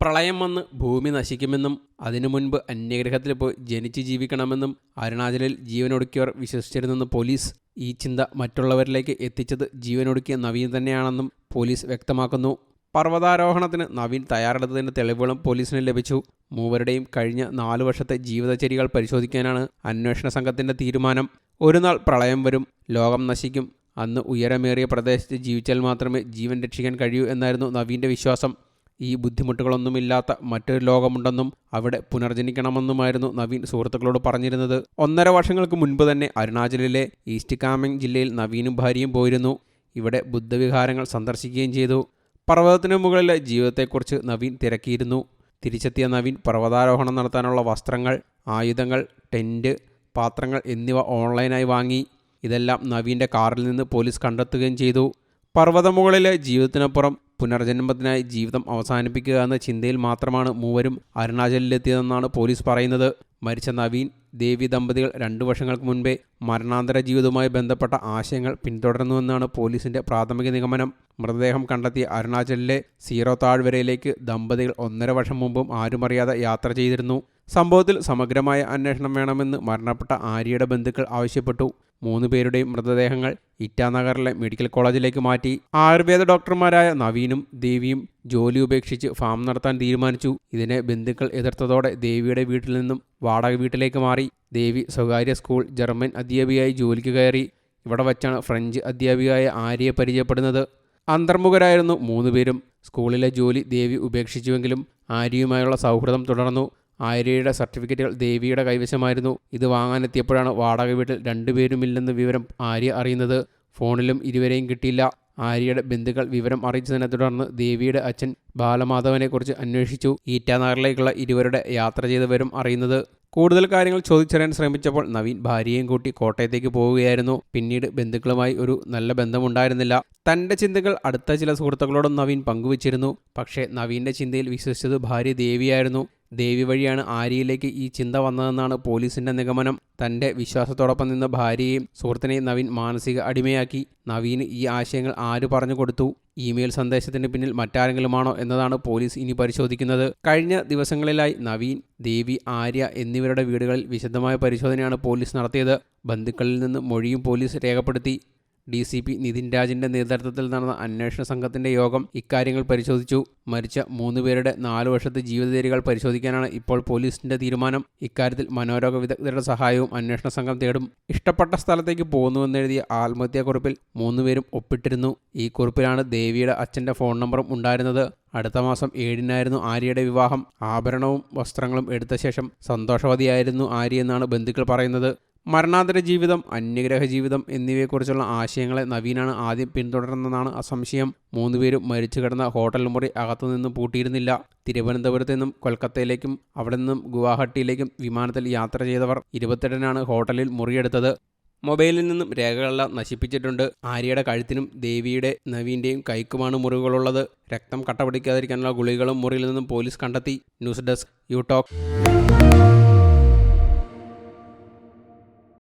പ്രളയം വന്ന് ഭൂമി നശിക്കുമെന്നും അതിനു മുൻപ് അന്യഗ്രഹത്തിൽ പോയി ജനിച്ച് ജീവിക്കണമെന്നും അരുണാചലിൽ ജീവനൊടുക്കിയവർ വിശ്വസിച്ചിരുന്നെന്ന് പോലീസ്. ഈ ചിന്ത മറ്റുള്ളവരിലേക്ക് എത്തിച്ചത് ജീവനൊടുക്കിയ നവീൻ തന്നെയാണെന്നും പോലീസ് വ്യക്തമാക്കുന്നു. പർവ്വതാരോഹണത്തിന് നവീൻ തയ്യാറെടുത്തതിൻ്റെ തെളിവുകളും പോലീസിന് ലഭിച്ചു. മൂവരുടെയും കഴിഞ്ഞ 4 വർഷത്തെ ജീവിതചര്യകൾ പരിശോധിക്കാനാണ് അന്വേഷണ സംഘത്തിൻ്റെ തീരുമാനം. ഒരു നാൾ പ്രളയം വരും, ലോകം നശിക്കും. അന്ന് ഉയരമേറിയ പ്രദേശത്ത് ജീവിച്ചാൽ മാത്രമേ ജീവൻ രക്ഷിക്കാൻ കഴിയൂ എന്നായിരുന്നു നവീൻ്റെ വിശ്വാസം. ഈ ബുദ്ധിമുട്ടുകളൊന്നുമില്ലാത്ത മറ്റൊരു ലോകമുണ്ടെന്നും അവിടെ പുനർജനിക്കണമെന്നുമായിരുന്നു നവീൻ സുഹൃത്തുക്കളോട് പറഞ്ഞിരുന്നത്. 1.5 വർഷങ്ങൾക്ക് മുൻപ് തന്നെ അരുണാചലിലെ ഈസ്റ്റ് കാമെങ് ജില്ലയിൽ നവീനും ഭാര്യയും പോയിരുന്നു. ഇവിടെ ബുദ്ധവിഹാരങ്ങൾ സന്ദർശിക്കുകയും ചെയ്തു. പർവ്വതത്തിന് മുകളിലെ ജീവിതത്തെക്കുറിച്ച് നവീൻ തിരക്കിയിരുന്നു. തിരിച്ചെത്തിയ നവീൻ പർവ്വതാരോഹണം നടത്താനുള്ള വസ്ത്രങ്ങൾ, ആയുധങ്ങൾ, ടെൻറ്റ്, പാത്രങ്ങൾ എന്നിവ ഓൺലൈനായി വാങ്ങി. ഇതെല്ലാം നവീൻ്റെ കാറിൽ നിന്ന് പോലീസ് കണ്ടെത്തുകയും ചെയ്തു. പർവ്വതമുകളിലെ ജീവിതത്തിനപ്പുറം പുനർജന്മത്തിനായി ജീവിതം അവസാനിപ്പിക്കുക എന്ന ചിന്തയിൽ മാത്രമാണ് മൂവരും അരുണാചലിലെത്തിയതെന്നാണ് പോലീസ് പറയുന്നത്. മരിച്ച നവീൻ, ദേവി ദമ്പതികൾ 2 വർഷങ്ങൾക്ക് മുൻപേ മരണാന്തര ജീവിതവുമായി ബന്ധപ്പെട്ട ആശയങ്ങൾ പിന്തുടർന്നുവെന്നാണ് പോലീസിൻ്റെ പ്രാഥമിക നിഗമനം. മൃതദേഹം കണ്ടെത്തിയ അരുണാചലിലെ സീറോ താഴ്വരയിലേക്ക് ദമ്പതികൾ 1.5 വർഷം മുമ്പും ആരുമറിയാതെ യാത്ര ചെയ്തിരുന്നു. സംഭവത്തിൽ സമഗ്രമായ അന്വേഷണം വേണമെന്ന് മരണപ്പെട്ട ആര്യയുടെ ബന്ധുക്കൾ ആവശ്യപ്പെട്ടു. 3 പേരുടെയും മൃതദേഹങ്ങൾ ഇറ്റാനഗറിലെ മെഡിക്കൽ കോളേജിലേക്ക് മാറ്റി. ആയുർവേദ ഡോക്ടർമാരായ നവീനും ദേവിയും ജോലി ഉപേക്ഷിച്ച് ഫാം നടത്താൻ തീരുമാനിച്ചു. ഇതിനെ ബന്ധുക്കൾ എതിർത്തതോടെ ദേവിയുടെ വീട്ടിൽ നിന്നും വാടക വീട്ടിലേക്ക് മാറി. ദേവി സ്വകാര്യ സ്കൂൾ ജർമ്മൻ അധ്യാപികയായി ജോലിക്ക് കയറി. ഇവിടെ വച്ചാണ് ഫ്രഞ്ച് അധ്യാപികയായ ആര്യയെ പരിചയപ്പെടുന്നത്. അന്തർമുഖരായിരുന്നു 3 പേരും. സ്കൂളിലെ ജോലി ദേവി ഉപേക്ഷിച്ചുവെങ്കിലും ആര്യയുമായുള്ള സൗഹൃദം തുടർന്നു. ആര്യയുടെ സർട്ടിഫിക്കറ്റുകൾ ദേവിയുടെ കൈവശമായിരുന്നു. ഇത് വാങ്ങാനെത്തിയപ്പോഴാണ് വാടക വീട്ടിൽ 2 പേരുമില്ലെന്ന വിവരം ആര്യ അറിയുന്നത്. ഫോണിലും ഇരുവരെയും കിട്ടിയില്ല. ആര്യയുടെ ബന്ധുക്കൾ വിവരം അറിയിച്ചതിനെ തുടർന്ന് ദേവിയുടെ അച്ഛൻ ബാലമാധവനെക്കുറിച്ച് അന്വേഷിച്ചു. ഈറ്റാനഗറിലേക്കുള്ള ഇരുവരുടെ യാത്ര ചെയ്തവരും അറിയുന്നത്. കൂടുതൽ കാര്യങ്ങൾ ചോദിച്ചറിയാൻ ശ്രമിച്ചപ്പോൾ നവീൻ ഭാര്യയെയും കൂട്ടി കോട്ടയത്തേക്ക് പോവുകയായിരുന്നു. പിന്നീട് ബന്ധുക്കളുമായി ഒരു നല്ല ബന്ധമുണ്ടായിരുന്നില്ല. തൻ്റെ ചിന്തകൾ അടുത്ത ചില സുഹൃത്തുക്കളോടും നവീൻ പങ്കുവച്ചിരുന്നു. പക്ഷേ നവീൻ്റെ ചിന്തയിൽ വിശ്വസിച്ചത് ഭാര്യ ദേവിയായിരുന്നു. ദേവി വഴിയാണ് ആര്യയിലേക്ക് ഈ ചിന്ത വന്നതെന്നാണ് പോലീസിൻ്റെ നിഗമനം. തൻ്റെ വിശ്വാസത്തോടൊപ്പം നിന്ന ഭാര്യയെയും സുഹൃത്തിനെയും നവീൻ മാനസിക അടിമയാക്കി. നവീന് ഈ ആശയങ്ങൾ ആര് പറഞ്ഞു കൊടുത്തു? ഇമെയിൽ സന്ദേശത്തിന് പിന്നിൽ മറ്റാരെങ്കിലുമാണോ എന്നതാണ് പോലീസ് ഇനി പരിശോധിക്കുന്നത്. കഴിഞ്ഞ ദിവസങ്ങളിലായി നവീൻ, ദേവി, ആര്യ എന്നിവരുടെ വീടുകളിൽ വിശദമായ പരിശോധനയാണ് പോലീസ് നടത്തിയത്. ബന്ധുക്കളിൽ നിന്ന് മൊഴിയും പോലീസ് രേഖപ്പെടുത്തി. DCP നിതിൻ രാജിൻ്റെ നേതൃത്വത്തിൽ നടന്ന അന്വേഷണ സംഘത്തിൻ്റെ യോഗം ഇക്കാര്യങ്ങൾ പരിശോധിച്ചു. മരിച്ച 3 പേരുടെ 4 വർഷത്തെ ജീവിതചര്യകൾ പരിശോധിക്കാനാണ് ഇപ്പോൾ പോലീസിൻ്റെ തീരുമാനം. ഇക്കാര്യത്തിൽ മനോരോഗ വിദഗ്ധരുടെ സഹായവും അന്വേഷണ സംഘം തേടും. ഇഷ്ടപ്പെട്ട സ്ഥലത്തേക്ക് പോകുന്നുവെന്നെഴുതിയ ആത്മഹത്യാക്കുറിപ്പിൽ 3 പേരും ഒപ്പിട്ടിരുന്നു. ഈ കുറിപ്പിലാണ് ദേവിയുടെ അച്ഛൻ്റെ ഫോൺ നമ്പറും ഉണ്ടായിരുന്നത്. അടുത്ത മാസം 7-നായിരുന്നു ആര്യയുടെ വിവാഹം. ആഭരണവും വസ്ത്രങ്ങളും എടുത്ത ശേഷം സന്തോഷവതിയായിരുന്നു ആര്യയെന്നാണ് ബന്ധുക്കൾ പറയുന്നത്. മരണാന്തര ജീവിതം, അന്യഗ്രഹ ജീവിതം എന്നിവയെക്കുറിച്ചുള്ള ആശയങ്ങളെ നവീനാണ് ആദ്യം പിന്തുടർന്നതെന്നാണ് അസംശയം. 3 പേരും മരിച്ചു കിടന്ന ഹോട്ടൽ മുറി അകത്തുനിന്നും പൂട്ടിയിരുന്നില്ല. തിരുവനന്തപുരത്ത് നിന്നും കൊൽക്കത്തയിലേക്കും അവിടെ നിന്നും ഗുവാഹട്ടിയിലേക്കും വിമാനത്തിൽ യാത്ര ചെയ്തവർ 28-നാണ് ഹോട്ടലിൽ മുറിയെടുത്തത്. മൊബൈലിൽ നിന്നും രേഖകളെല്ലാം നശിപ്പിച്ചിട്ടുണ്ട്. ആര്യയുടെ കഴുത്തിനും ദേവിയുടെ നവീൻ്റെയും കൈക്കുമാണ് മുറിവുകളുള്ളത്. രക്തം കട്ടപിടിക്കാതിരിക്കാനുള്ള ഗുളികകളും മുറിയിൽ നിന്നും പോലീസ് കണ്ടെത്തി. News desk, you talk.